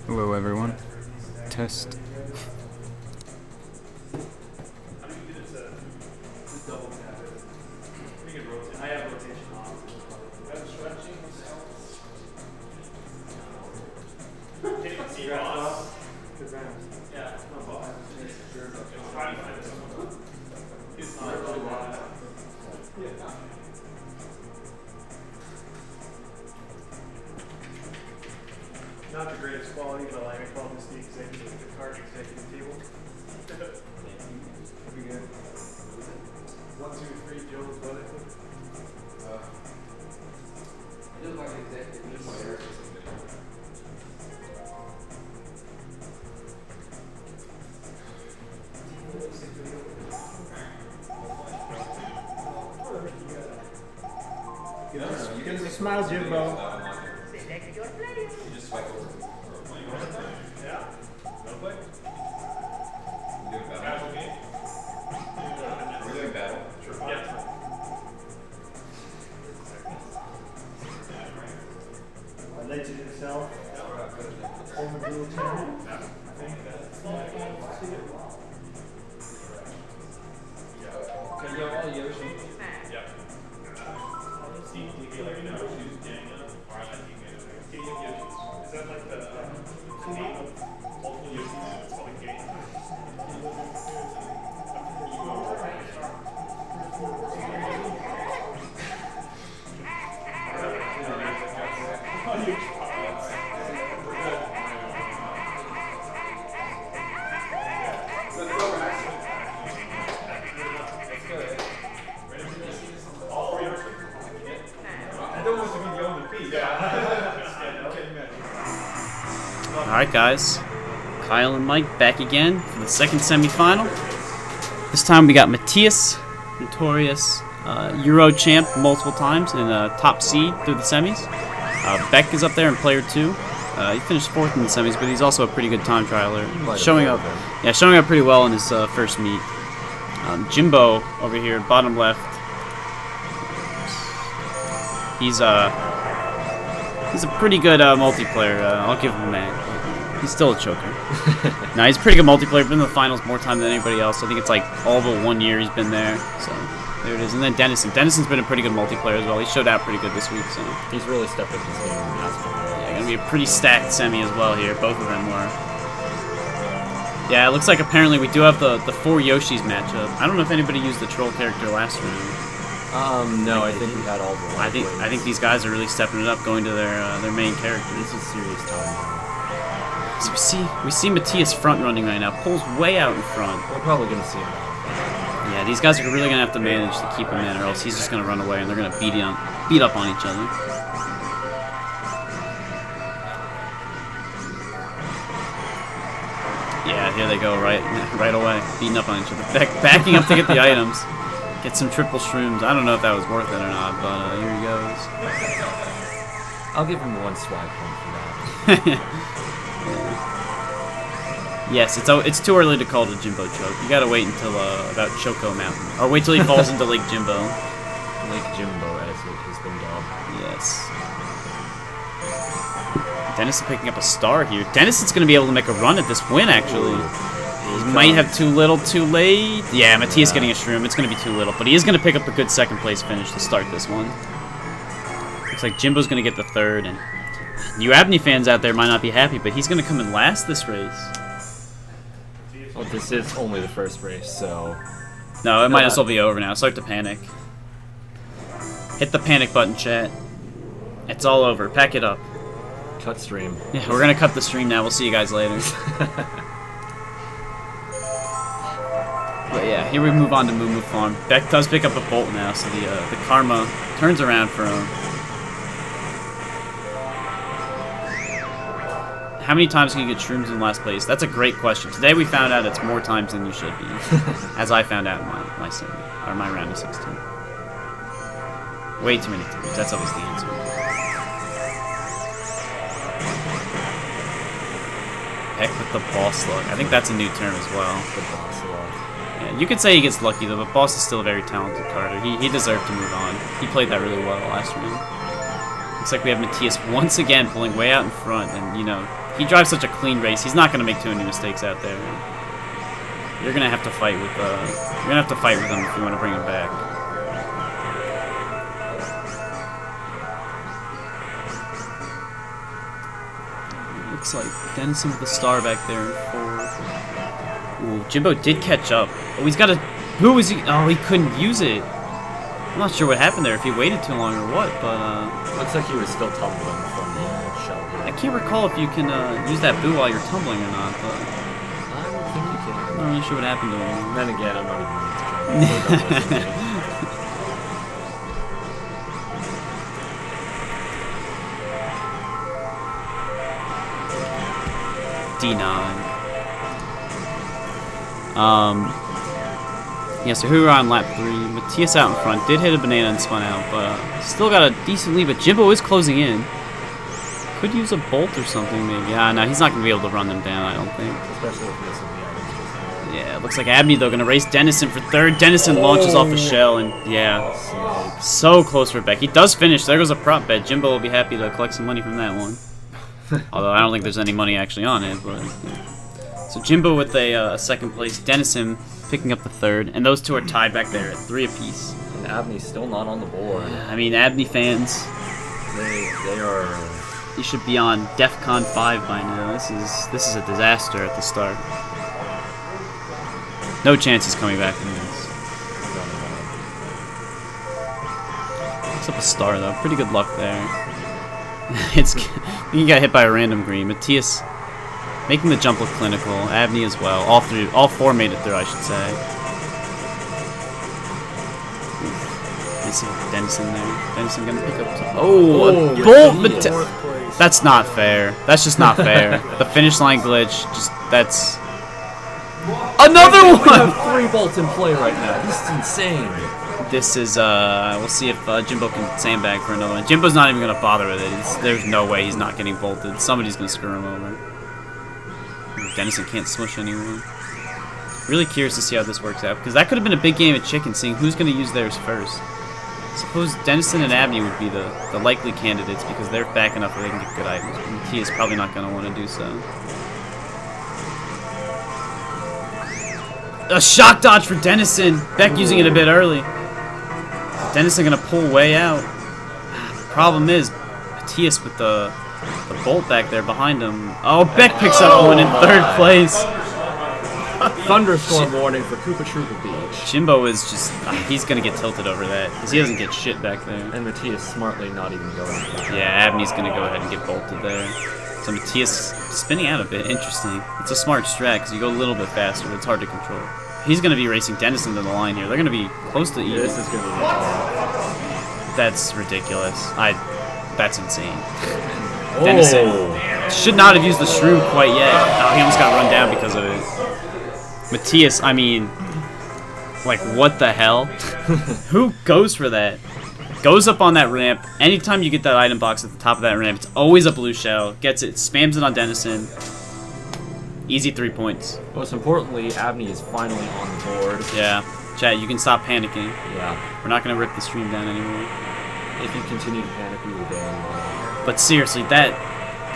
Hello, everyone. Test. Not the greatest quality, but like I call this the Kart executive table. Pretty good. 1, 2, 3, Joe's what I think. It looks like an executive player. You can smile, Jimbo. You just swipe over. Yeah. No play. You doing battle? We're doing battle. Sure. Yeah. Legend himself. Former dual champion. I think that's Okay, yo, all Yoshi. Yep. Steve, do you like Yoshi's Daniel? Or I like you guys. King of Yoshi's. Is that like the name of multiple Yoshi's? It's called a game. I don't want to be the only piece. Alright, guys. Kyle and Mike back again for the second semifinal. This time we got Matthias, notorious Euro champ multiple times and top seed through the semis. Beck is up there in player 2. He finished 4th in the semis, but he's also a pretty good time trialer. Showing up pretty well in his first meet. Jimbo over here, bottom left. He's a pretty good multiplayer. I'll give him that. He's still a choker. No, he's a pretty good multiplayer. Been in the finals more time than anybody else. I think it's like all but 1 year he's been there. So there it is. And then Dennison. Dennison's been a pretty good multiplayer as well. He showed out pretty good this week. So He's really stepped up his game in the past couple. yeah, gonna be a pretty stacked semi as well here. Both of them were. Yeah, it looks like apparently we do have the 4 Yoshis matchup. I don't know if anybody used the troll character last round. No, I think we had all the. I think these guys are really stepping it up, going to their main characters. This is serious time. So we see Matthias front running right now. Pulls way out in front. We're probably gonna see him. Yeah, these guys are really gonna have to manage to keep him in, or else he's just gonna run away and they're gonna beat up on each other. Yeah, here they go right away, beating up on each other, backing up to get the items, get some triple shrooms. I don't know if that was worth it or not, but here he goes. I'll give him 1 swag point for that. Yes, it's too early to call it a Jimbo choke. You gotta wait until about Choco Mountain, or wait till he falls into Lake Jimbo. Lake Jimbo, as it has been dubbed. Yes. Dennison picking up a star here. Dennison's gonna be able to make a run at this win, actually. He might have too little, too late. Yeah, Matthias getting a shroom. It's gonna be too little, but he is gonna pick up a good second place finish to start this one. Looks like Jimbo's gonna get the 3rd, and you Abney fans out there might not be happy, but he's gonna come in last this race. Well, this is only the first race, so. No, it might as well be over now. Start to panic. Hit the panic button, chat. It's all over. Pack it up. Cut stream. Yeah, we're gonna cut the stream now. We'll see you guys later. But yeah, here we move on to Moo Moo Farm. Beck does pick up a bolt now, so the karma turns around for him. How many times can you get shrooms in last place? That's a great question. Today we found out it's more times than you should be, as I found out in my semi, or my round of 16. Way too many times. That's always the answer. Heck with the boss luck. I think that's a new term as well. The boss luck. Yeah, you could say he gets lucky though, but Boss is still a very talented Carter. He deserved to move on. He played that really well last round. Looks like we have Matthias once again pulling way out in front, and you know, he drives such a clean race. He's not gonna make too many mistakes out there. You're gonna have to fight with him if you want to bring him back. Looks like Dennison with the star back there in fourth. Ooh, Jimbo did catch up. Oh, he's got a. Who was he? Oh, he couldn't use it. I'm not sure what happened there, if he waited too long or what, but Looks like he was still tumbling from the shell. I can't recall if you can use that boo while you're tumbling or not, but I don't think you can. I'm not really sure what happened to him. Then again, I'm not even going to try. D9. Yeah, so who were on lap 3? Matthias out in front. Did hit a banana and spun out, but still got a decent lead. But Jimbo is closing in. Could use a bolt or something, maybe. Ah, no, he's not going to be able to run them down, I don't think. Especially with missing the items. Yeah, it looks like Abney, though, going to race Dennison for third. Dennison launches off a shell, and yeah, so close for Beck. He does finish. There goes a prop bet. Jimbo will be happy to collect some money from that one. Although I don't think there's any money actually on it, but... Yeah. So Jimbo with a second place. Dennison picking up the third, and those two are tied back there at 3 apiece. And Abney's still not on the board. I mean, Abney fans, They are... you should be on DEFCON 5 by now. This is a disaster at the start. No chance he's coming back from this. Picks up a star though. Pretty good luck there. He got hit by a random green. Matthias making the jump look clinical. Abney as well. All four made it through, I should say. Nice little Dennison there. Dennison gonna pick up. A bolt. That's not fair. That's just not fair. The finish line glitch. That's another We one. have 3 bolts in play right now. This is insane. This is we'll see if Jimbo can sandbag for another one. Jimbo's not even gonna bother with it. There's no way he's not getting bolted. Somebody's gonna screw him over. Dennison can't smush anyone. Really curious to see how this works out, because that could have been a big game of chicken, seeing who's gonna use theirs first. Suppose Dennison and Abney would be the likely candidates, because they're back enough where they can get good items. And T is probably not gonna want to do so. A shock dodge for Dennison. Beck using it a bit early. Dennison gonna pull way out. The problem is Matthias with the bolt back there behind him. Oh, Beck picks up one in third place. Thunderstorm warning for Koopa Troopa Beach. Jimbo is just, he's gonna get tilted over that, because he doesn't get shit back there. And Matthias smartly not even going. Yeah, Abney's gonna go ahead and get bolted there. So Matthias spinning out a bit, interesting. It's a smart strat, because you go a little bit faster, but it's hard to control. He's gonna be racing Dennison to the line here. They're gonna be close to even. This is gonna be That's ridiculous. That's insane. Dennison should not have used the shroom quite yet. Oh, he almost got run down because of it. Matthias, I mean, like, what the hell? Who goes for that? Goes up on that ramp. Anytime you get that item box at the top of that ramp, it's always a blue shell. Gets it, spams it on Dennison. Easy 3 points. Most importantly, Abney is finally on the board. Yeah. Chat, you can stop panicking. Yeah. We're not going to rip the stream down anymore. If you continue to panic, we will ban you. But seriously, that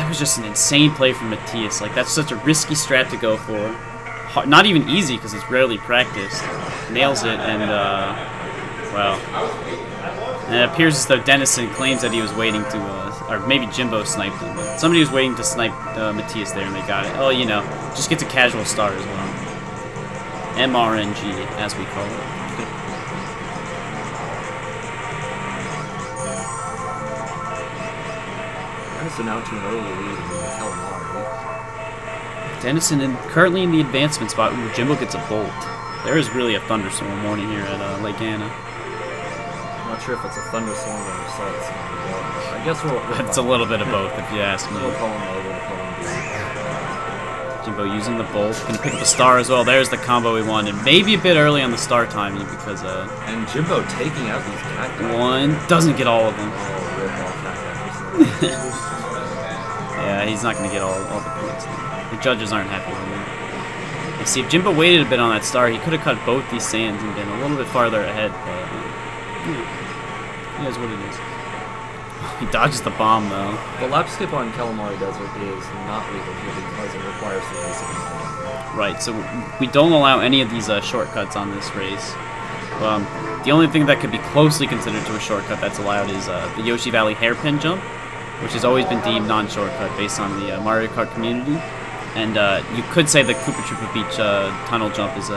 was just an insane play from Matthias. Like, that's such a risky strat to go for. Not even easy, because it's rarely practiced. Nails it, and, well. And it appears as though Dennison claims that he was waiting to, or maybe Jimbo sniped him. But somebody was waiting to snipe Matthias there, and they got it. Oh, you know, just gets a casual star as well. MRNG, as we call it. Dennison out to an early lead in the calamari. Dennison currently in the advancement spot. Ooh, Jimbo gets a bolt. There is really a thunderstorm warning here at Lake Anna. I'm not sure if it's a thunderstorm or a salt storm. I guess we'll It's a little bit of both, if you ask me. We'll call him A, we'll call him B. Jimbo using the bolt. Gonna pick up a star as well. There's the combo we wanted. Maybe a bit early on the star timing because, And Jimbo taking out these cacti. one doesn't get all of them. Oh, rip all cacti. Yeah, he's not gonna get all the points. The judges aren't happy with him. You see, if Jimbo waited a bit on that star, he could have cut both these sands and been a little bit farther ahead, but, yeah, it is what it is. He dodges the bomb though. The lap skip on Calamari Desert is not legal here because it requires the race of the Right, so we don't allow any of these shortcuts on this race. The only thing that could be closely considered to a shortcut that's allowed is the Yoshi Valley hairpin jump, which has always been deemed non-shortcut based on the Mario Kart community. And you could say the Koopa Troopa Beach tunnel jump is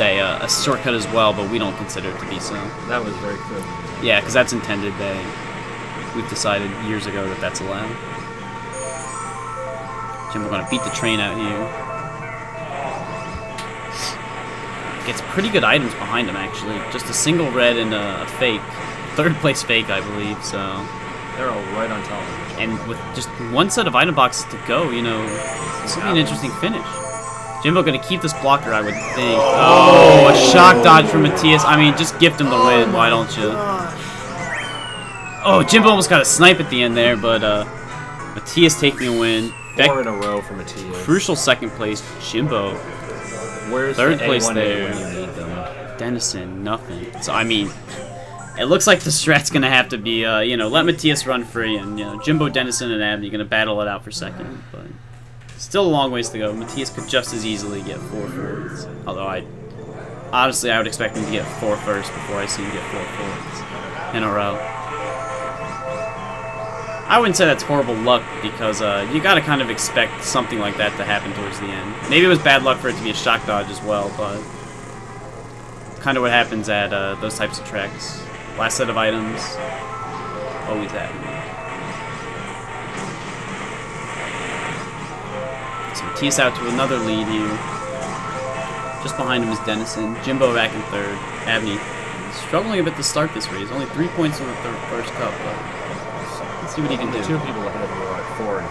a shortcut as well, but we don't consider it to be so. That was very clear. Yeah, because that's intended. We've decided years ago that that's allowed. Jimbo gonna beat the train out here. Gets pretty good items behind him actually. Just a single red and a fake. Third place fake, I believe. So. They're all right on top of each other. And with just one set of item boxes to go, you know, this will be an interesting finish. Jimbo gonna keep this blocker, I would think. Oh, a shock dodge from Matthias. I mean, just gift him the win, why don't you? Oh, Jimbo almost got a snipe at the end there, but Matthias taking a win. 4 in a row for Matthias. Crucial second place, Jimbo. Where's Third the place A1 there. when you need them? Dennison, nothing. So, I mean, it looks like the strat's gonna have to be, you know, let Matthias run free, and, you know, Jimbo, Dennison, and Abney gonna battle it out for second, but still a long ways to go. Matthias could just as easily get 4 fourths, although honestly, I would expect him to get 4 first before I see him get 4 fourths in a row. I wouldn't say that's horrible luck, because you gotta kind of expect something like that to happen towards the end. Maybe it was bad luck for it to be a shock dodge as well, but kind of what happens at those types of tracks. Last set of items, always happening. So Matthias out to another lead here. Just behind him is Dennison. Jimbo back in third. Abney struggling a bit to start this race. Only 3 points from the first cup, but let's see what he can do. The 2 people ahead of him are at 4 and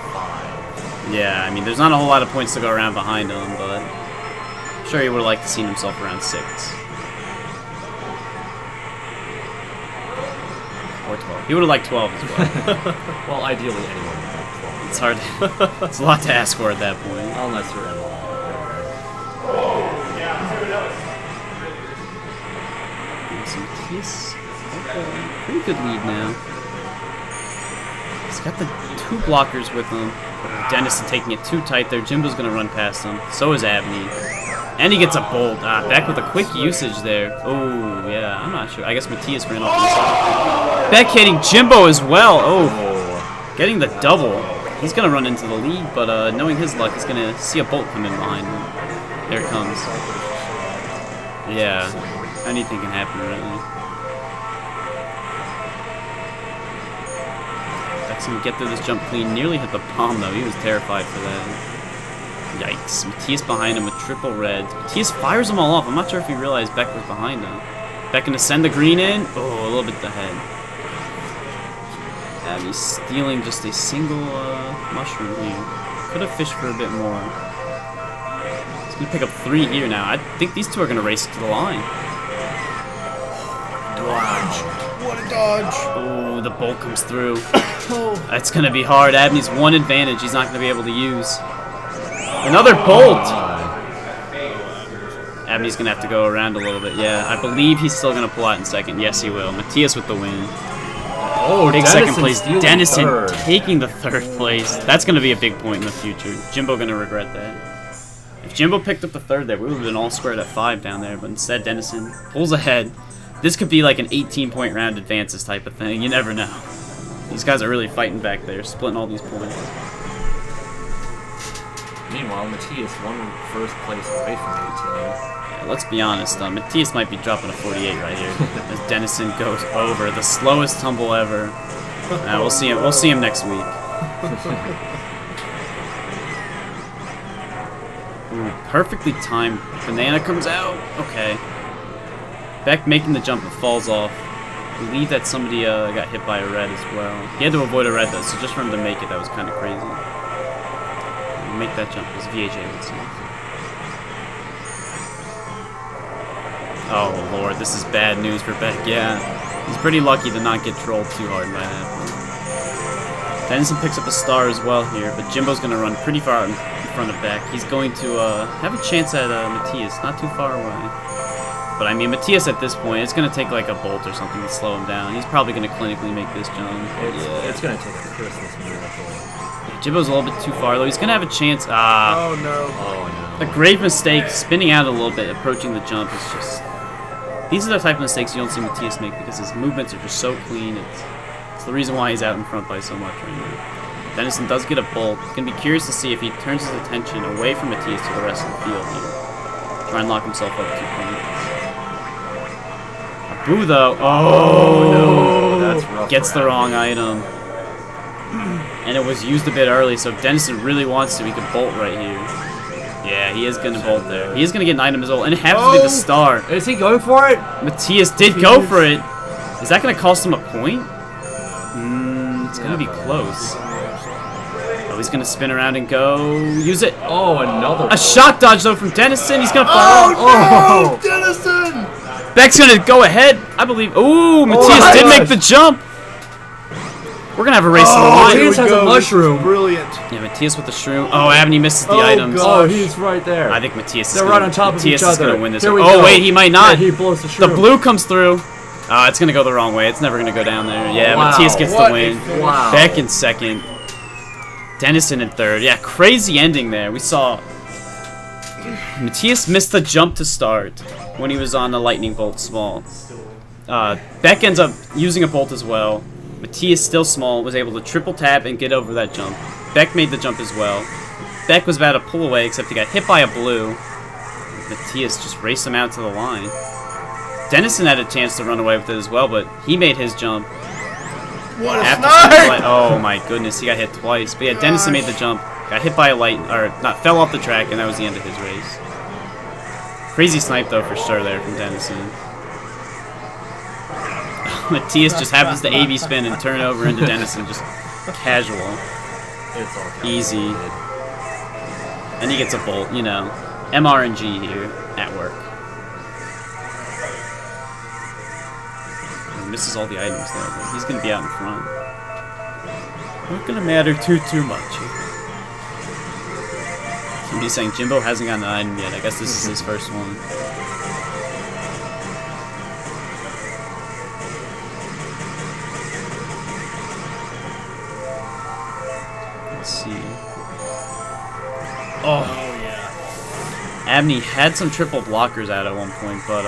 5. Yeah, I mean, there's not a whole lot of points to go around behind him, but I'm sure he would have liked to see himself around 6. Or 12. He would have liked 12 as well. Well, ideally anyone would have 12. It's hard. It's a lot to ask for at that point. Unless you're in Some Matthias. Pretty good lead now. He's got the 2 blockers with him. Dennison taking it too tight there. Jimbo's going to run past him. So is Abney. And he gets a bolt. Beck with a quick usage there. Oh, yeah. I'm not sure. I guess Matthias ran off the side. Beck hitting Jimbo as well. Oh, getting the double. He's going to run into the lead, but knowing his luck, he's going to see a bolt come in behind him. There it comes. Yeah. Anything can happen, really. Beck's going to get through this jump clean. Nearly hit the bomb, though. He was terrified for that. Yikes. Matthias behind him with triple red. Matthias fires them all off. I'm not sure if he realized Beck was behind him. Beck gonna send the green in. Oh, a little bit ahead. Abney's stealing just a single mushroom here. Could have fished for a bit more. He's gonna pick up 3 here now. I think these 2 are gonna race to the line. Dodge. What a dodge! Oh, the bolt comes through. That's gonna be hard. Abney's one advantage he's not gonna be able to use. Another bolt! Abney's gonna have to go around a little bit. Yeah, I believe he's still gonna pull out in second. Yes, he will. Matthias with the win. Oh, Big Dennison second place. stealing Dennison third. taking the 3rd place. That's gonna be a big point in the future. Jimbo gonna regret that. If Jimbo picked up the 3rd there, we would have been all squared at 5 down there. But instead, Dennison pulls ahead. This could be like an 18-point round advances type of thing. You never know. These guys are really fighting back there, splitting all these points. Meanwhile, Matthias won 1st place away from 18. Yeah, let's be honest, Matthias might be dropping a 48 right here as Dennison goes over the slowest tumble ever. We'll see him. We'll see him next week. Ooh, perfectly timed. Banana comes out. Okay. Beck making the jump but falls off. I believe that somebody got hit by a red as well. He had to avoid a red though, so just for him to make it, that was kind of crazy. Make that jump, as VHA would say. Oh lord, this is bad news for Beck. Yeah, he's pretty lucky to not get trolled too hard by that. Dennison picks up a star as well here, but Jimbo's going to run pretty far out in front of Beck. He's going to have a chance at Matthias, not too far away. But I mean, Matthias at this point, it's going to take like a bolt or something to slow him down. He's probably going to clinically make this jump. It's going to take a Christmas miracle. Yeah, Jimbo's a little bit too far, though. He's going to have a chance. Ah. Oh no. Oh no. A grave mistake, spinning out a little bit, approaching the jump is just... These are the type of mistakes you don't see Matthias make because his movements are just so clean. It's the reason why he's out in front by so much right now. Dennison does get a bolt. He's going to be curious to see if he turns his attention away from Matthias to the rest of the field here. Try and lock himself up 2 points. Boo though. Oh no. That's rough. Gets the wrong item. And it was used a bit early, so if Dennison really wants to, he could bolt right here. Yeah, he is going to bolt there. He is going to get an item as well, and it happens to be the star. Is he going for it? Matthias did go for it. Is that going to cost him a point? It's going to be close. Oh, he's going to spin around and go. Use it. Oh, another. A shock dodge, though, from Dennison. He's going to fall. Oh, no! Dennison! Beck's going to go ahead, I believe. Ooh, Matthias did make the jump. We're going to have a race to the line. Matthias has a mushroom. Brilliant. Yeah, Matthias with the shroom. Oh, Abney misses the items. God. Oh, he's right there. I think Matthias is They're gonna, right on top of Matthias each is other. going to win this Here one. we Oh, go. wait, he might not. Yeah, he blows the The shroom. blue comes through. It's going to go the wrong way. It's never going to go down there. Yeah, Wow. Matthias gets What the win. a finish. Wow. Beck in second. Dennison in third. Yeah, crazy ending there. We saw Matthias missed the jump to start when he was on the lightning bolt small. Beck ends up using a bolt as well. Matthias, still small, was able to triple tap and get over that jump. Beck made the jump as well. Beck was about to pull away, except he got hit by a blue. Matthias just raced him out to the line. Dennison had a chance to run away with it as well, but he made his jump. What a After snipe! oh my goodness, he got hit twice. But yeah, Dennison made the jump, got hit by a light, or not, fell off the track, and that was the end of his race. Crazy snipe though for sure there from Dennison. Matthias just happens to A/B spin and turn over into Dennison, just casual, It's all easy. And he gets a bolt, you know, MRNG here at work. He misses all the items though, but he's gonna be out in front. Not gonna matter too much. Somebody's saying Jimbo hasn't gotten an item yet. I guess this is his first one. Let's see. Oh yeah. Abney had some triple blockers out at one point, but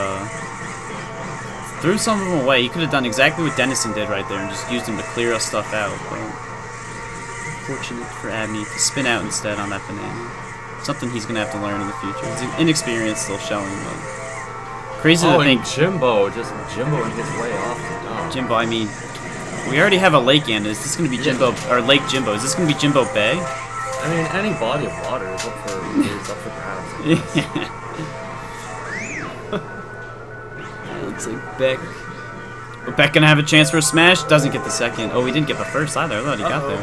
threw some of them away. He could have done exactly what Dennison did right there and just used them to clear us stuff out. But unfortunate for Abney to spin out instead on that banana. Something he's gonna have to learn in the future. His inexperience still showing, but crazy to think. Jimbo, just Jimboing his way off the top. Jimbo, I mean, we already have a lake end. Is this gonna be Jimbo or Lake Jimbo? Is this gonna be Jimbo Bay? I mean, any body of water is up for grabs. Looks like Beck. But Beck gonna have a chance for a smash. Doesn't get the second. Oh, he didn't get the first either. I thought he got there.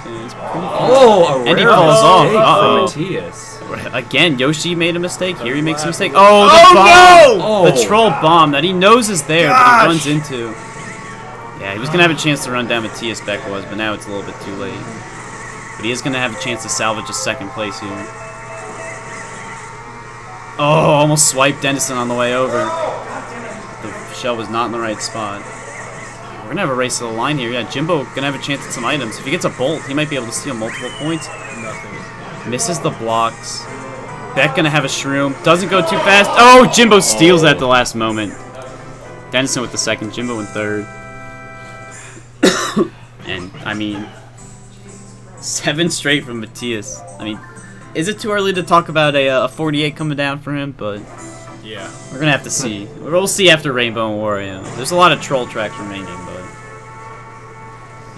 Yeah, it's pretty Oh, a And he rare falls off. mistake Uh-oh. from Matthias. Again, Yoshi made a mistake. Here he makes a mistake. Oh, the bomb! no! The troll bomb that he knows is there, but Gosh! he runs into. Yeah, he was gonna have a chance to run down Matthias, Beck was, but now it's a little bit too late. But he is gonna have a chance to salvage a second place here. Oh, almost swiped Dennison on the way over. The shell was not in the right spot. We're gonna have a race to the line here. Yeah, Jimbo gonna have a chance at some items. If he gets a bolt, he might be able to steal multiple points. Misses the blocks. Beck gonna have a shroom. Doesn't go too fast. Oh, Jimbo steals at the last moment. Dennison with the second. Jimbo in third. And, I mean, 7 straight from Matthias. I mean, is it too early to talk about a 48 coming down for him? But Yeah. we're gonna have to see. We'll see after Rainbow and Wario. There's a lot of troll tracks remaining, but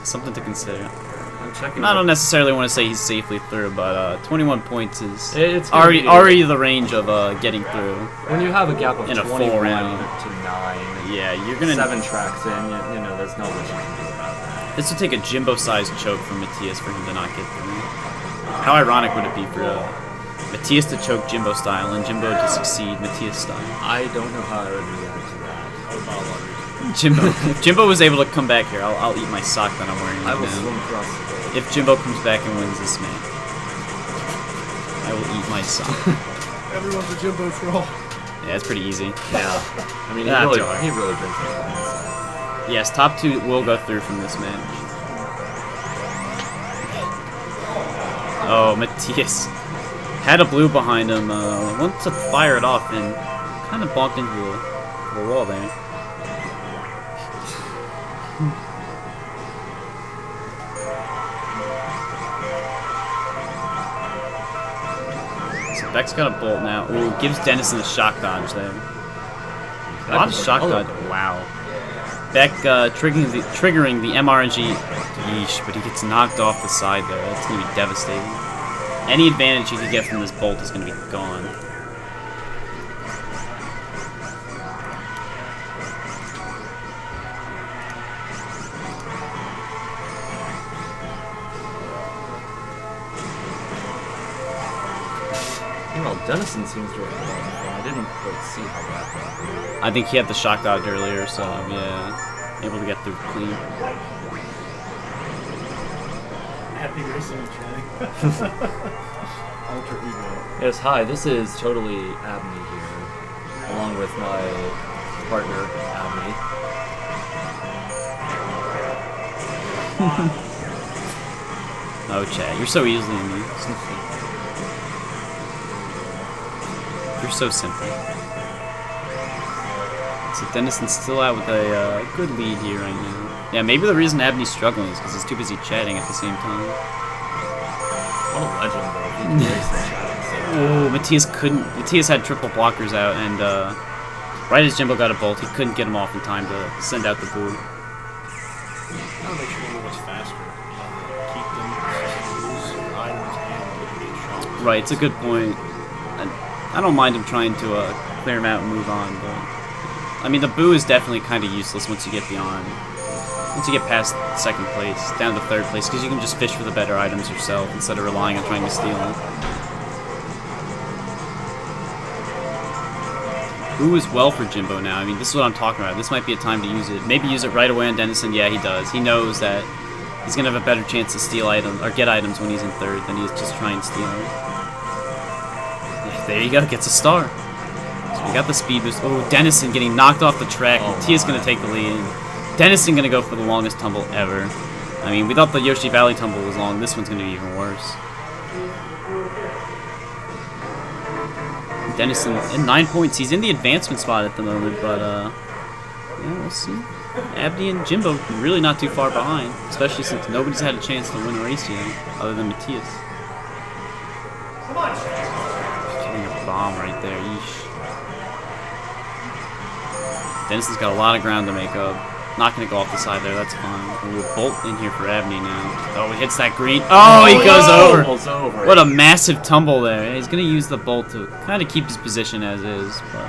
something to consider. I'm checking. I don't necessarily want to say he's safely through, but 21 points is It's gonna be- already the range of getting through. When you have a gap of In a full 21 round. to 9, Yeah, you're gonna. 7 tracks in, you know, there's not much you can do about that. This would take a Jimbo-sized choke from Matthias for him to not get through. How ironic would it be for Matthias to choke Jimbo style and Jimbo to succeed Matthias style? I don't know how I would react to that. Jimbo, if Jimbo was able to come back here, I'll eat my sock that I'm wearing I right will now. swim across the board. If Jimbo comes back and wins this match, I will eat my sock. Everyone's a Jimbo troll. Yeah, it's pretty easy. Yeah. I mean, That's he alright. really brings it down. Yes, top 2 will go through from this match. Oh, Matthias had a blue behind him. Went to fire it off and kind of bumped into the wall there. So Beck's got a bolt now. Ooh, gives Dennison a shock dodge there. A lot of shock dodge. Wow. Beck triggering the MRNG. Yeesh, but he gets knocked off the side there. That's going to be devastating. Any advantage you could get from this bolt is going to be gone. You know, Dennison seems to have won. I didn't quite see how that happened. I think he had the shock dodge earlier, so yeah, able to get through clean. Happy racing, Chad. Ultra ego. Yes, hi, this is totally Abney here, along with my partner, Abney. Oh, Chad, you're so easily amused. You're so simple. So Dennison's still out with a good lead here right now. Yeah, maybe the reason Abney's struggling is because he's too busy chatting at the same time. What a legend, though. He can race the chat. Oh, Matthias had triple blockers out, and right as Jimbo got a bolt, he couldn't get him off in time to send out the boo. Gotta make sure they move us faster. Keep them loose items and get shots. Right, it's a good point. I don't mind him trying to clear him out and move on, but I mean the boo is definitely kind of useless once you get past second place, down to third place, because you can just fish for the better items yourself instead of relying on trying to steal them. Boo is well for Jimbo now. I mean, this is what I'm talking about. This might be a time to use it. Maybe use it right away on Dennison. Yeah, he does. He knows that he's gonna have a better chance to steal items or get items when he's in third than he's just trying to steal them. There you go, gets a star. So we got the speed boost. Oh, Dennison getting knocked off the track. Matthias gonna take the lead. Dennison gonna go for the longest tumble ever. I mean, we thought the Yoshi Valley tumble was long. This one's gonna be even worse. Dennison in 9 points. He's in the advancement spot at the moment, but yeah, we'll see. Abney and Jimbo really not too far behind, especially since nobody's had a chance to win a race yet, other than Matthias. Come on, Chad. Getting a bomb right there. Yeesh. Dennison's got a lot of ground to make up. Not going to go off the side there. That's fine. We'll bolt in here for Abney now. Oh, he hits that green. Oh, he goes over. Almost over. What a massive tumble there. He's going to use the bolt to kind of keep his position as is, but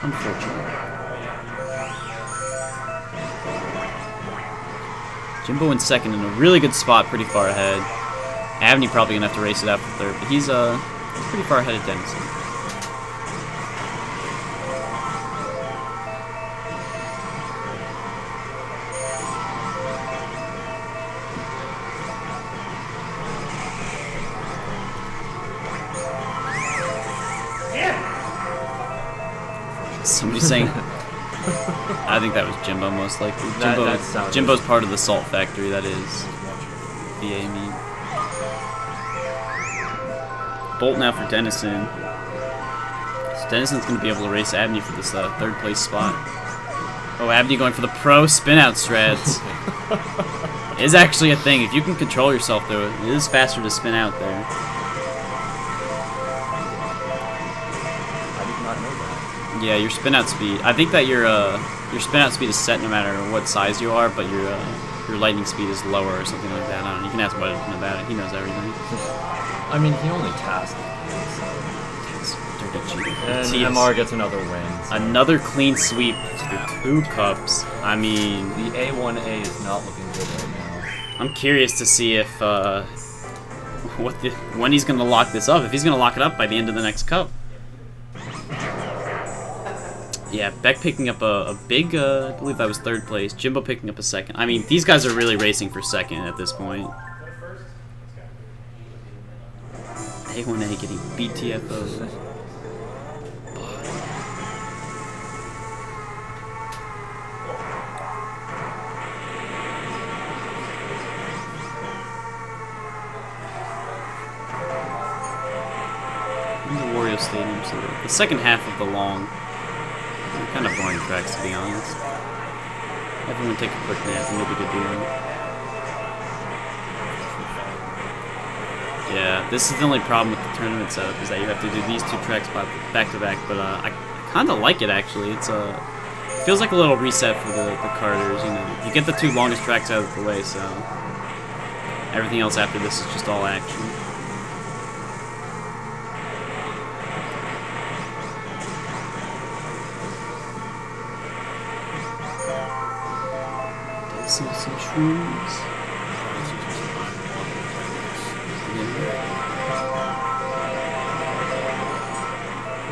unfortunate. Jimbo in second in a really good spot, pretty far ahead. Abney probably going to have to race it out for third, but he's pretty far ahead of Dennison. Somebody's saying, I think that was Jimbo most likely. That sounded- Jimbo's part of the salt factory, that is VA meat. Bolt now for Dennison. So Dennison's going to be able to race Abney for this third place spot. Oh, Abney going for the pro spin out strats. It is actually a thing. If you can control yourself though, it is faster to spin out there. I did not know that. Yeah, your spin out speed. I think that your spin out speed is set no matter what size you are, but your lightning speed is lower or something like that. I don't know. You can ask Weddington about it. He knows everything. I mean, he only tasked me. And Matthias. MR gets another win. So Another clean sweep to 2 cups. I mean, the A1A is not looking good right now. I'm curious to see if when he's gonna lock this up. If he's gonna lock it up by the end of the next cup. Yeah, Beck picking up a big, I believe that was third place. Jimbo picking up a second. I mean, these guys are really racing for second at this point. A1A getting BTFO'd. In the Wario Stadium, so the second half of the long, kind of boring tracks to be honest. Everyone take a quick nap and no big a deal. Yeah, this is the only problem with the tournament setup is that you have to do these two tracks back to back. But I kind of like it actually. It feels like a little reset for the karters. You know, you get the two longest tracks out of the way, so everything else after this is just all action. Some shrooms.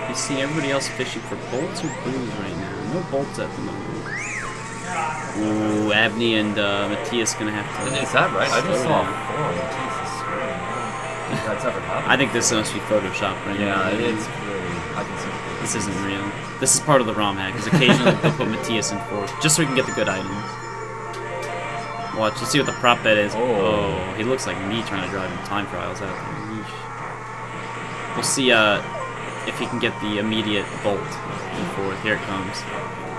You see everybody else fishing for bolts or booze right now. No bolts at the moment. Ooh, Abney and Matthias gonna have to. Is that right? I just saw Yeah. 4. Jesus Christ. If that's ever happened. I think this must be Photoshopped right now. Yeah, it's really. I can see. This isn't real. This is part of the ROM hack, because occasionally they'll put Matthias in fourth, just so we can get the good items. Watch, let's see what the prop bet is. Oh, he looks like me trying to drive in time trials out there. Yeesh. We'll see if he can get the immediate bolt in fourth. Here it comes.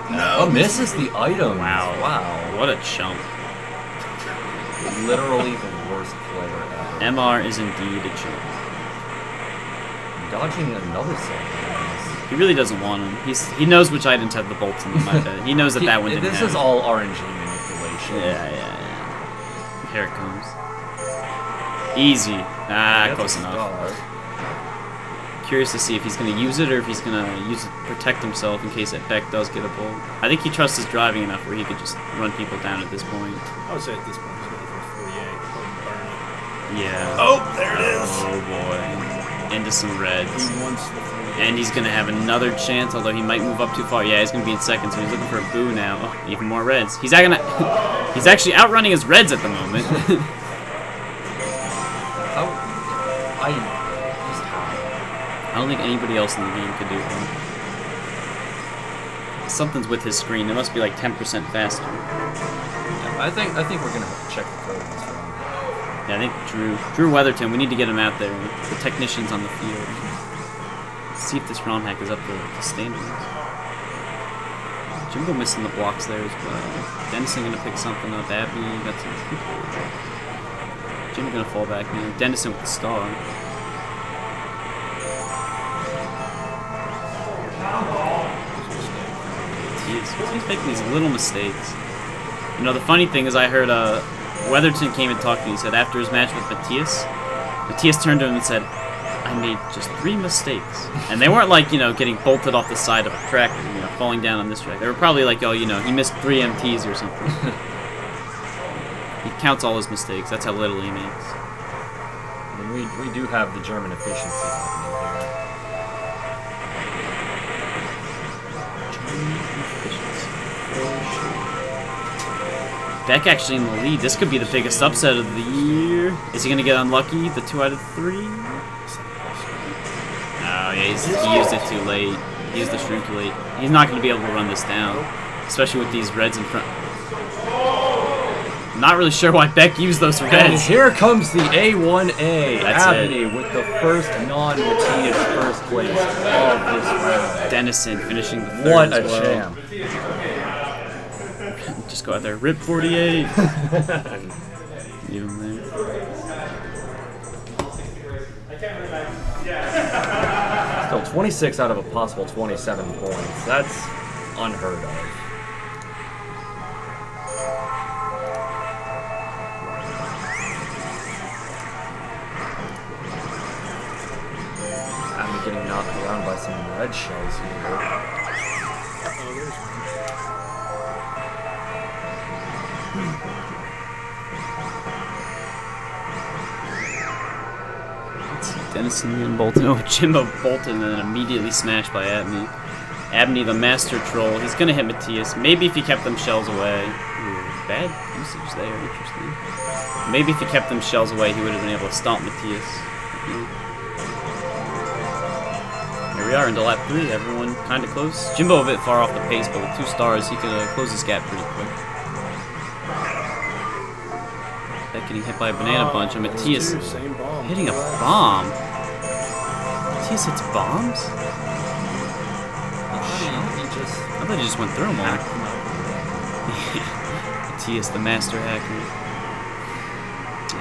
No, misses the item. Wow. Wow. What a chump. Literally the worst player ever. MR is indeed a chump. Dodging another second. He really doesn't want him. He knows which items have the bolts in them, I bet. He knows that that one didn't This have is it. all RNG manipulation. Yeah. Here it comes. Easy. Ah, That's close a enough. star. Curious to see if he's going to use it or if he's going to use it to protect himself in case that Beck does get a bolt. I think he trusts his driving enough where he could just run people down at this point. I would say at this point he's going for 48. Burn it. Yeah. Oh, there it is. Oh boy. Into some reds. He wants the 48. And he's going to have another chance, although he might move up too far. Yeah, he's going to be in second, so he's looking for a boo now. Oh, even more reds. He's actually outrunning his reds at the moment. I don't think anybody else in the game could do that. Something's with his screen. It must be like 10% faster. Yeah, I think we're gonna have to check the code in this round. Yeah, I think Drew Weatherton, we need to get him out there. The technician's on the field. Let's see if this ROM hack is up to standards. Jimbo missing the blocks there as well. Dennison gonna pick something up. Abney got some. Jimbo gonna fall back now. Dennison with the star. He's making these little mistakes. You know, the funny thing is I heard Weatherton came and talked to me. He said after his match with Matthias turned to him and said, I made just 3 mistakes. And they weren't like, you know, getting bolted off the side of a track or, you know, falling down on this track. They were probably like, oh, you know, he missed 3 MTs or something. He counts all his mistakes. That's how little he makes. I mean, we do have the German efficiency happening here. Beck actually in the lead. This could be the biggest upset of the year. Is he going to get unlucky? The 2 out of 3? Oh, yeah, he used it too late. He used the shroom too late. He's not going to be able to run this down, especially with these reds in front. I'm not really sure why Beck used those And reds. here comes the A1A. That's Abney with the first non-Matthias first place of this round. Dennison finishing the 3rd What a as well. champ. Just go out there, rip 48. Leave him there. Still 26 out of a possible 27 points. That's unheard of. Abney getting knocked around by some red shells here. Dennison and Bolton. Oh, Jimbo bolted and then immediately smashed by Abney. Abney, the master troll. He's going to hit Matthias. Maybe if he kept them shells away. Ooh, bad usage there. Interesting. Maybe if he kept them shells away, he would have been able to stomp Matthias. we are into lap 3. Everyone kind of close. Jimbo a bit far off the pace, but with 2 stars, he could close this gap pretty quick. Beck getting hit by a banana bunch, and Matthias Same bomb. hitting a bomb. Matthias hits bombs? I thought he just went through them all. Matthias, the master hacker.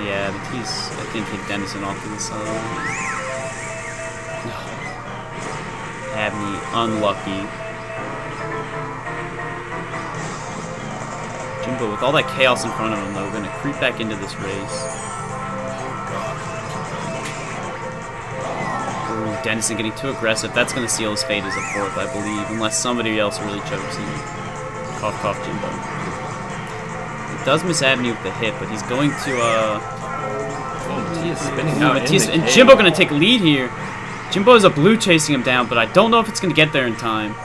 Yeah, Matthias, I think, hit Dennison off to the side. Abney, unlucky. Jimbo, with all that chaos in front of him, though, going to creep back into this race. Ooh, Dennison getting too aggressive. That's going to seal his fate as a 4th, I believe, unless somebody else really chokes him. Cough, cough, Jimbo. He does miss Abney with the hit, but he's going to, Matthias spinning out. Matthias, and Jimbo going to take lead here. Jimbo has a blue chasing him down, but I don't know if it's going to get there in time.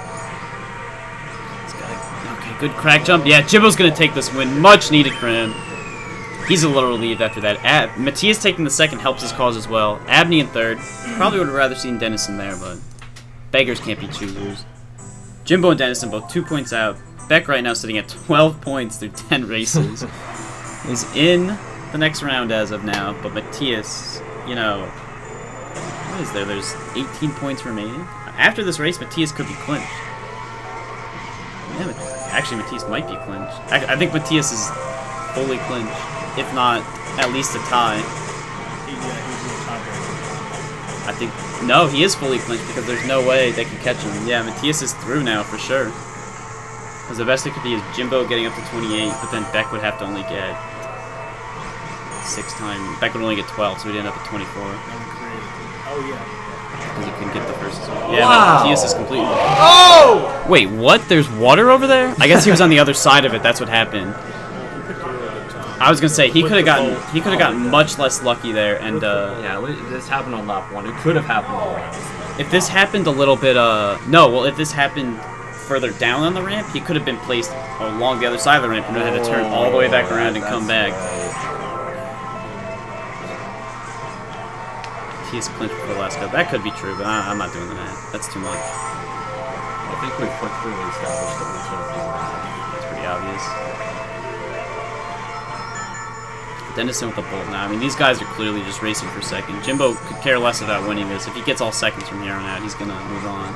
Okay, good crack jump. Yeah, Jimbo's going to take this win. Much needed for him. He's a little relieved after that. Matthias taking the 2nd helps his cause as well. Abney in 3rd. Probably would have rather seen Dennison there, but beggars can't be choosers. Jimbo and Dennison both 2 points out. Beck right now sitting at 12 points through 10 races. Is in the next round as of now, but Matthias, you know... What is there? There's 18 points remaining. After this race, Matthias could be clinched. Yeah, actually, Matthias might be clinched. I think Matthias is fully clinched, if not at least a tie. I think no, he is fully clinched because there's no way they can catch him. Yeah, Matthias is through now for sure. Because the best it could be is Jimbo getting up to 28, but then Beck would have to only get 6 times. Beck would only get 12, so he'd end up at 24. Oh, yeah. Because he couldn't get the first. Yeah, Wow. Matthias is completely. Oh! Wait, what? There's water over there? I guess he was on the other side of it. That's what happened. I was gonna say he could have gotten much less lucky there, and Yeah, this happened on lap 1. It could have happened all around. if this happened a little bit, no, well, if this happened further down on the ramp, he could have been placed along the other side of the ramp and had to turn all the way back around and come back. He's clinched for the last go. That could be true, but I'm not doing that. That's too much. I think we've clearly established that we can't do that. That's pretty obvious. Dennison with the bolt now. I mean, these guys are clearly just racing for 2nd. Jimbo could care less about winning this. If he gets all 2nds from here on out, he's going to move on.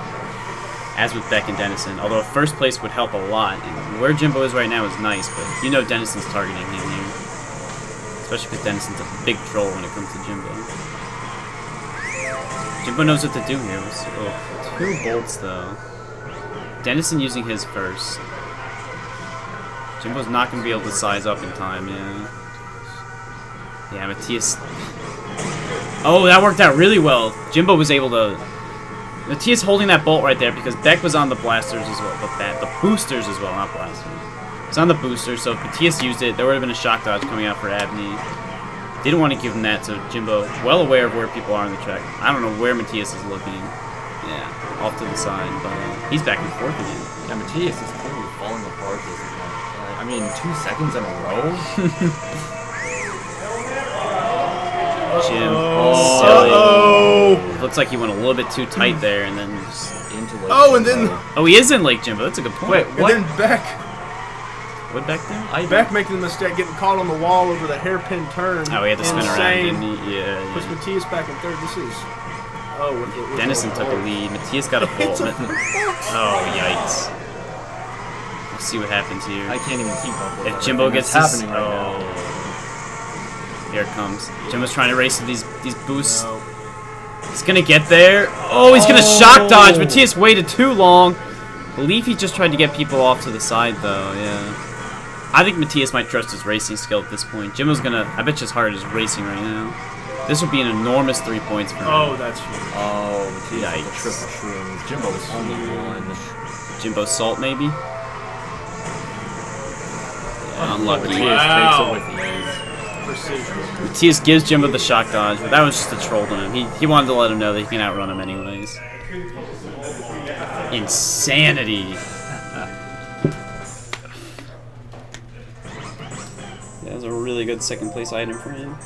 As with Beck and Dennison. Although 1st place would help a lot. And where Jimbo is right now is nice, but you know Dennison's targeting him here. Especially because Dennison's a big troll when it comes to Jimbo. Jimbo knows what to do here. Oh, 2 bolts, though. Dennison using his first. Jimbo's not going to be able to size up in time, yeah. Yeah, Matthias... Oh, that worked out really well. Jimbo was able to... Matthias holding that bolt right there because Beck was on the blasters as well. The boosters as well, not blasters. It's on the boosters, so if Matthias used it, there would have been a shock dodge coming out for Abney. Didn't want to give him that, so Jimbo, well aware of where people are on the track. I don't know where Matthias is looking. Yeah, off to the side, but he's back and forth again. Yeah, Matthias is totally falling apart this time. I mean, 2 seconds in a row? Jim, silly. Looks like he went a little bit too tight there, and then just Into Lake Oh, and Jimbo. then oh, he is in Lake Jimbo. That's a good point. Wait, and what? then Beck What back there? Beck making the mistake, getting caught on the wall over the hairpin turn. Oh, he had to spin around, Insane. didn't he? Yeah, Puts yeah. Matthias back in 3rd. This is... Oh, with Dennison took a lead. Matthias got a bolt. Oh, yikes. Let's see what happens here. I can't even keep up with If everything Jimbo gets that's this, happening right now. Here it comes. Jimbo's trying to race with these boosts. He's gonna get there. Oh, he's gonna shock dodge. Matthias waited too long. Believe he just tried to get people off to the side though. Yeah. I think Matthias might trust his racing skill at this point. Jimbo's gonna. I bet his heart is racing right now. This would be an enormous 3 points for him. Oh, that's huge. Oh, Matthias with the Yikes. triple shrooms. Jimbo's only 1. Jimbo Salt maybe. Yeah, unlucky. Matthias takes it with ease. Precision. Matthias gives Jimbo the shock dodge, but that was just a troll to him. He wanted to let him know that he can outrun him anyways. Insanity. That was a really good 2nd place item for him.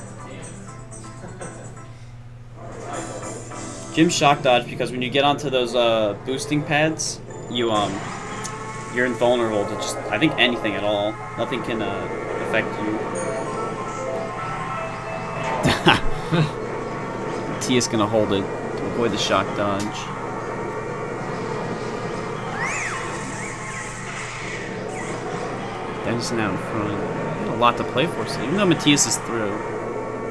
Jim shock dodge because when you get onto those boosting pads, you're invulnerable to just I think anything at all. Nothing can affect you. Matthias gonna hold it to avoid the shock dodge. Dennison out in front. A lot to play for, so even though Matthias is through,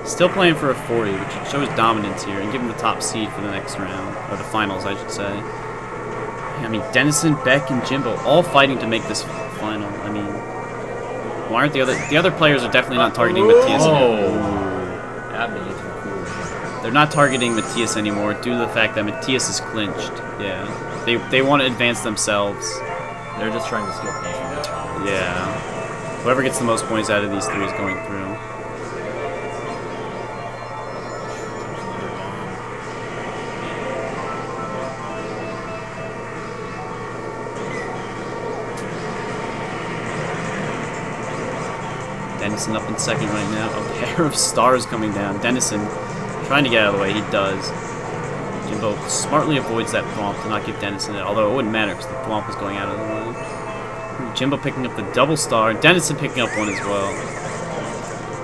still playing for a 40, which shows dominance here and give him the top seed for the next round, or the finals, I should say. I mean, Dennison, Beck, and Jimbo all fighting to make this final. I mean, why aren't the other players are definitely not targeting Matthias anymore. Abney is cool. They're not targeting Matthias anymore due to the fact that Matthias is clinched. Yeah, they want to advance themselves. They're just trying to steal points from the top. Yeah. Whoever gets the most points out of these three is going through. Dennison up in second right now. A pair of stars coming down. Dennison trying to get out of the way. He does. Jimbo smartly avoids that thwomp to not give Dennison it, although it wouldn't matter because the thwomp was going out of the way. Jimbo picking up the double star. Dennison picking up one as well.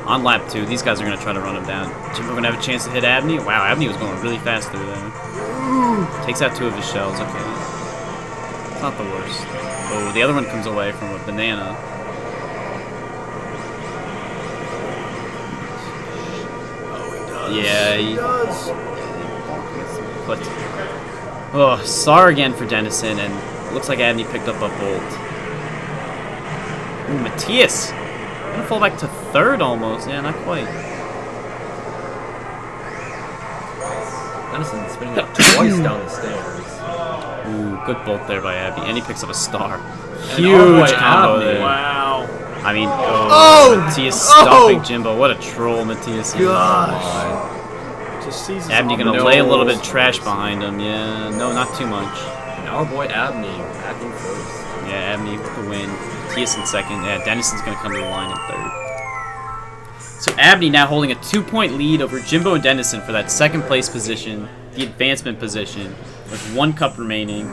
On lap 2, these guys are going to try to run him down. Jimbo going to have a chance to hit Abney. Wow, Abney was going really fast through there. Takes out 2 of his shells. Okay. It's not the worst. Oh, the other one comes away from a banana. Yeah, he does. But star again for Dennison, and looks like Abney picked up a bolt. Ooh, Matthias gonna fall back to third almost. Yeah, not quite. Dennison spinning up twice down the stairs. Ooh, good bolt there by Abney, and he picks up a star. And Huge combo Abney. there. Wow. I mean, Matthias stopping Jimbo. What a troll Matthias is. Just seizes Abney on gonna the lay a nose. little bit of trash behind him. Yeah, no, not too much. And our boy Abney back in first. Yeah, Abney with the win. Matthias in second. Yeah, Dennison's gonna come to the line in third. So Abney now holding a 2-point lead over Jimbo and Dennison for that second place position, the advancement position, with 1 cup remaining.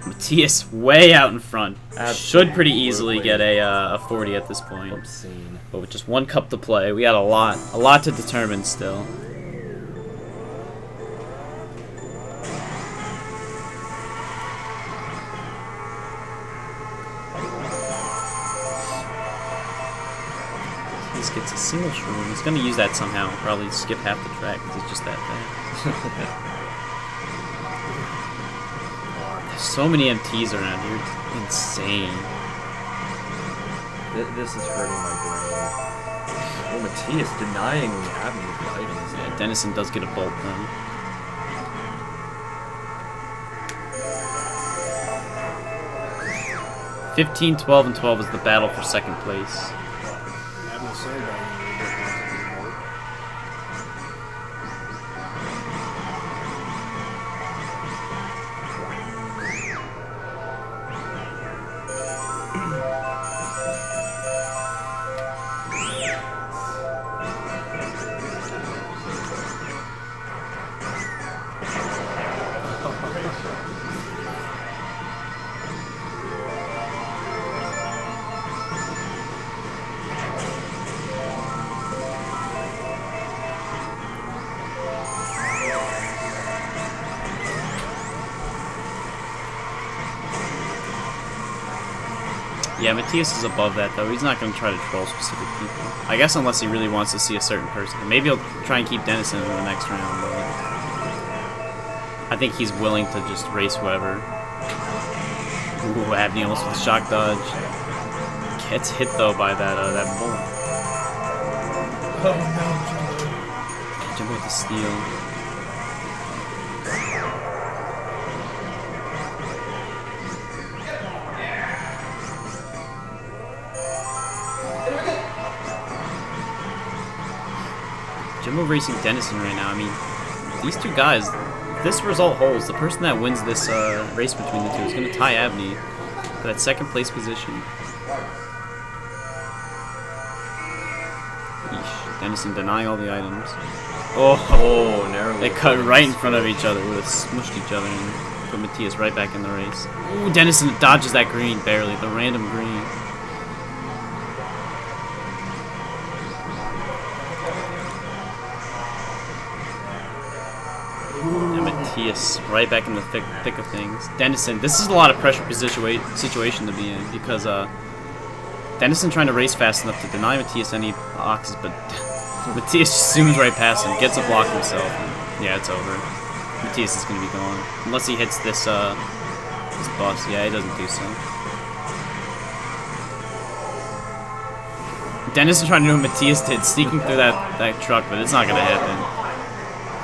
Matthias way out in front. Should pretty easily get a 40 at this point. Obscene. But with just 1 cup to play, we got a lot to determine still. He gets a single shroom. He's going to use that somehow. Probably skip half the track because he's just that fast. There's so many MTs around here. It's insane. This is hurting my brain. Oh, Matthias denying Abney the items. Yeah, Dennison does get a bolt though. $15, $12, and 12 is the battle for second place. Yeah, Matthias is above that, though. He's not going to try to troll specific people. I guess unless he really wants to see a certain person. Maybe he'll try and keep Dennison in the next round, but I think he's willing to just race whoever. Ooh, Abney almost with a shock dodge. Gets hit, though, by that bull. Oh no, Jimbo with the steal. Jimbo racing Dennison right now. I mean, these two guys, if this result holds, the person that wins this race between the two is going to tie Abney for that second place position. Yeesh. Dennison denying all the items. Oh, Oh, narrowly. they cut right in front of each other. Would have smushed each other and put Matthias right back in the race. Ooh, Dennison dodges that green barely. The random green. And Matthias right back in the thick of things. Dennison, this is a lot of pressure situation to be in because Dennison trying to race fast enough to deny Matthias any boxes, but Matthias just zooms right past him, gets a block himself. And yeah, it's over. Matthias is going to be gone unless he hits this bus. Yeah, he doesn't do so. Dennison trying to do what Matthias did, sneaking through that truck, but it's not going to happen.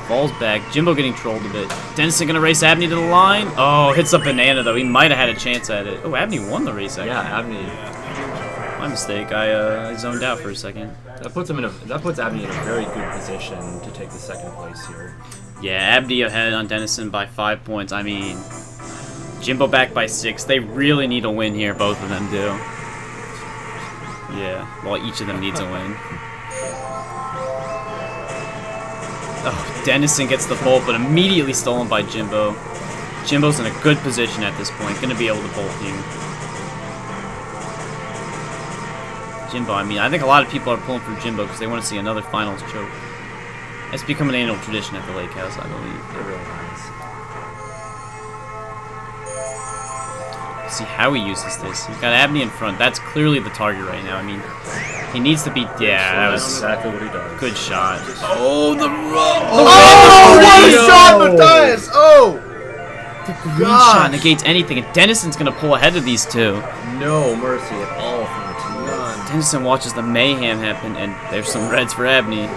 Falls back. Jimbo getting trolled a bit. Dennison gonna race Abney to the line. Oh, hits a banana though. He might have had a chance at it. Oh, Abney won the race actually. Yeah, Abney. My mistake. I zoned out for a second. That puts Abney in a very good position to take the second place here. Yeah, Abney ahead on Dennison by 5 points. I mean, Jimbo back by 6. They really need a win here. Both of them do. Yeah. Well, each of them needs a win. Oh, Dennison gets the bolt, but immediately stolen by Jimbo. Jimbo's in a good position at this point. Going to be able to bolt here. Jimbo, I mean, I think a lot of people are pulling for Jimbo because they want to see another finals choke. It's become an annual tradition at the Lake House, I believe. It really has. See how he uses this. He's got Abney in front. That's clearly the target right now. I mean, he needs to beat. Yeah, that That's was exactly what he does. good shot. Oh, the What a shot, Matthias! Oh! Green shot negates anything, and Dennison's gonna pull ahead of these two. No mercy at all from Matthias. Dennison watches the mayhem happen, and there's some reds for Abney.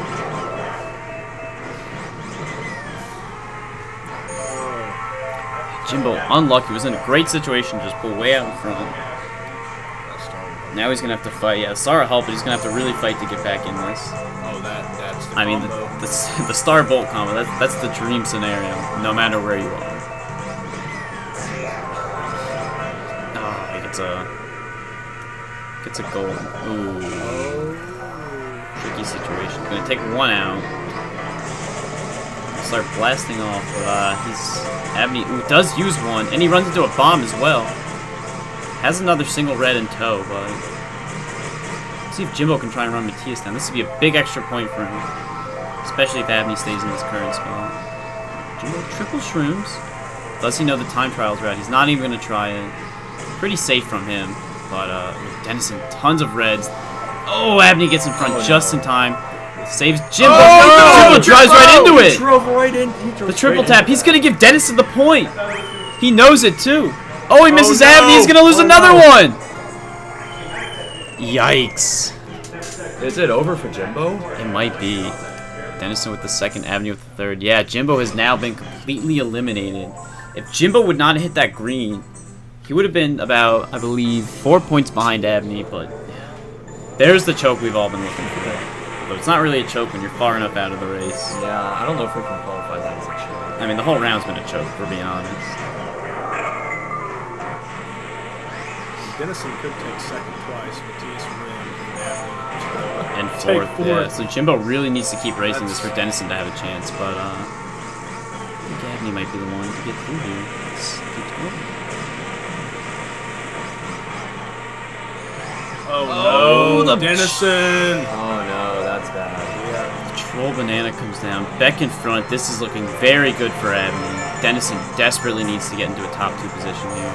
Jimbo, unlucky, was in a great situation, just pull way out in front. Now he's gonna have to fight. Yeah, Sarah helped, but he's gonna have to really fight to get back in this. Oh, that's the I mean, the star bolt combo. That's the dream scenario, no matter where you are. Oh, he gets a goal. Ooh, tricky situation. Gonna take one out. Start blasting off, but Abney does use one, and he runs into a bomb as well. Has another single red in tow, but let's see if Jimbo can try and run Matthias down. This would be a big extra point for him, especially if Abney stays in this current spot. Jimbo triple shrooms. Does he know the time trials route? He's not even going to try it. Pretty safe from him, but Dennison, tons of reds. Oh, Abney gets in front just in time. Saves Jimbo. Jimbo drives right into it. Drove right in. The triple tap. He's going to give Dennison the point. He knows it, too. Oh, he misses Abney. He's going to lose another one. Yikes. Is it over for Jimbo? It might be. Dennison with the second, Abney with the third. Yeah, Jimbo has now been completely eliminated. If Jimbo would not have hit that green, he would have been about, I believe, 4 points behind Abney, but there's the choke we've all been looking for. But it's not really a choke when you're far enough out of the race. Yeah, I don't know if we can qualify that as a choke. I mean, the whole round's been a choke, for being honest. Dennison could take second twice. Matthias win. And Take fourth, fourth. yeah. So Jimbo really needs to keep racing this for Dennison to have a chance, but I think Abney might be the one to get through here. Let's keep going. Oh, the Dennison! Oh no, that's bad. The troll banana comes down. Beck in front. This is looking very good for Abney. Dennison desperately needs to get into a top 2 position here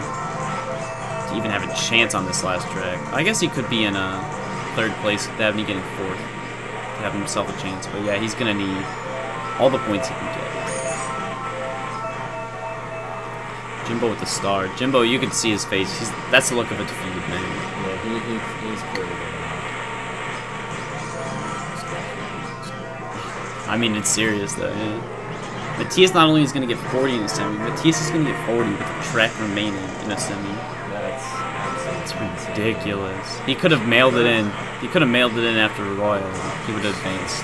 to even have a chance on this last track. I guess he could be in a third place with Abney getting fourth to have himself a chance. But yeah, he's going to need all the points he can get. Jimbo with the star. Jimbo, you can see his face. That's the look of a defeated man. Yeah, he's clearly good. I mean, it's serious though. Yeah. Matthias not only is going to get 40 in a semi, Matthias is going to get 40 with the track remaining in a semi. That's Ridiculous. He could have mailed it in. He could have mailed it in after Royal. He would have advanced.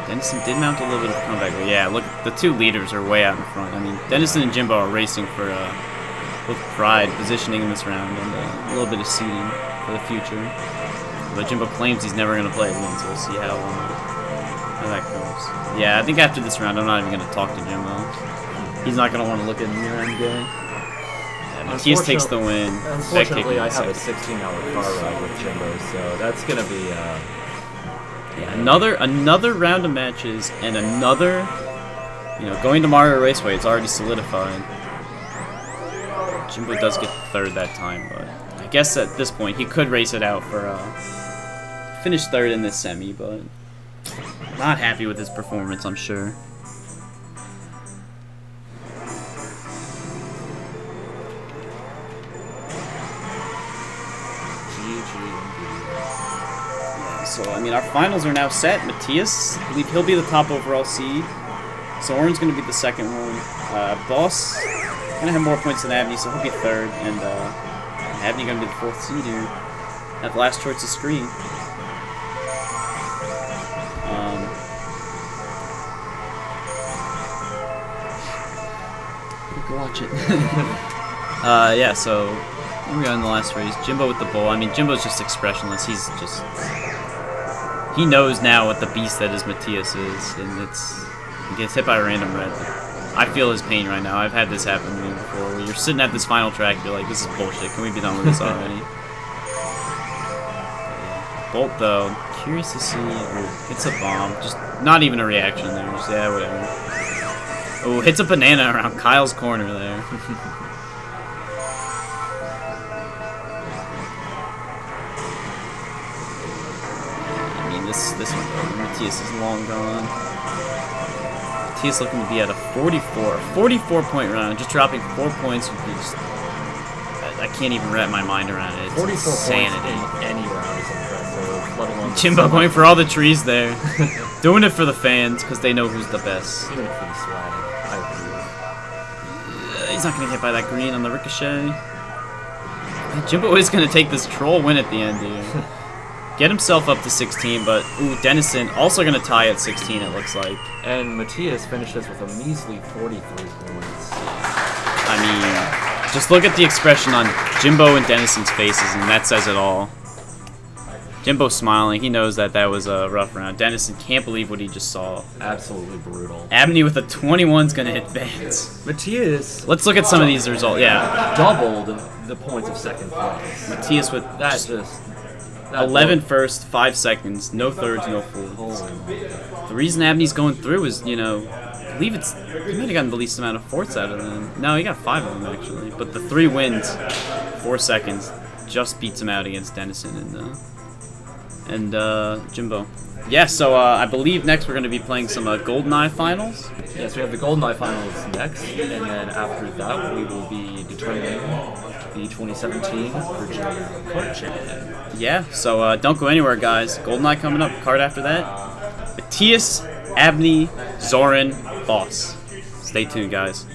Dennison did mount a little bit of comeback, but yeah, look, the two leaders are way out in front. I mean, Dennison and Jimbo are racing for both pride, positioning in this round, and a little bit of seeding for the future. But Jimbo claims he's never gonna play again, so we'll see how that goes. Yeah, I think after this round, I'm not even gonna talk to Jimbo. He's not gonna want to look at me or anything. Yeah, Matthias takes the win. Unfortunately, I have a 16-hour car ride with Jimbo, so that's gonna be. Yeah, another round of matches and another. Going to Mario Raceway, it's already solidified. Jimbo does get third that time, but I guess at this point he could race it out for finish third in this semi, but not happy with his performance, I'm sure. Yeah, so I mean our finals are now set. Matthias, I believe he'll be the top overall seed. Soren's going to be the second one. Boss going to have more points than Abney, so he'll be third. And Abney going to be the fourth seed here. At the last choice of screen. Go watch it. Yeah, so we got in the last race. Jimbo with the bull. I mean, Jimbo's just expressionless. He knows now what the beast that is Matthias is, and he gets hit by a random red. I feel his pain right now. I've had this happen to me before, where you're sitting at this final track, you're like, this is bullshit. Can we be done with this already? Bolt, though, curious to see. Ooh, hits a bomb. Just not even a reaction there. Just, yeah, whatever. Oh, hits a banana around Kyle's corner there. I mean, this one, Matthias is long gone. Matthias looking to be at a 44-point round, just dropping 4 points would be just, I can't even wrap my mind around it. It's 44 insanity. points in any round is impressive, let alone Jimbo going for all the trees there. Doing it for the fans, because they know who's the best. Even for the swag, I agree. He's not going to get by that green on the ricochet. Jimbo is going to take this troll win at the end here. Get himself up to 16, but ooh, Dennison also going to tie at 16, it looks like. And Matthias finishes with a measly 43 points. I mean, just look at the expression on Jimbo and Dennison's faces, and that says it all. Jimbo's smiling. He knows that was a rough round. Dennison can't believe what he just saw. Absolutely brutal. Abney with a 21 is going to hit Vance. Matthias Let's look at some of these results. Yeah. doubled the points of second place. Matthias with That's just just... 11 first, 5 seconds, no thirds, no fourths. The reason Abney's going through is, I believe he might have gotten the least amount of fourths out of them. No, he got 5 of them actually. But the 3 wins, 4 seconds, just beats him out against Dennison and Jimbo. Yeah, so I believe next we're going to be playing some GoldenEye finals. Yes, we have the GoldenEye finals next, and then after that we will be determining the 2017 Virginia Kart champion. Yeah, so don't go anywhere, guys. GoldenEye coming up, Kart after that. Matthias, Abney, Zoran, Boss. Stay tuned, guys.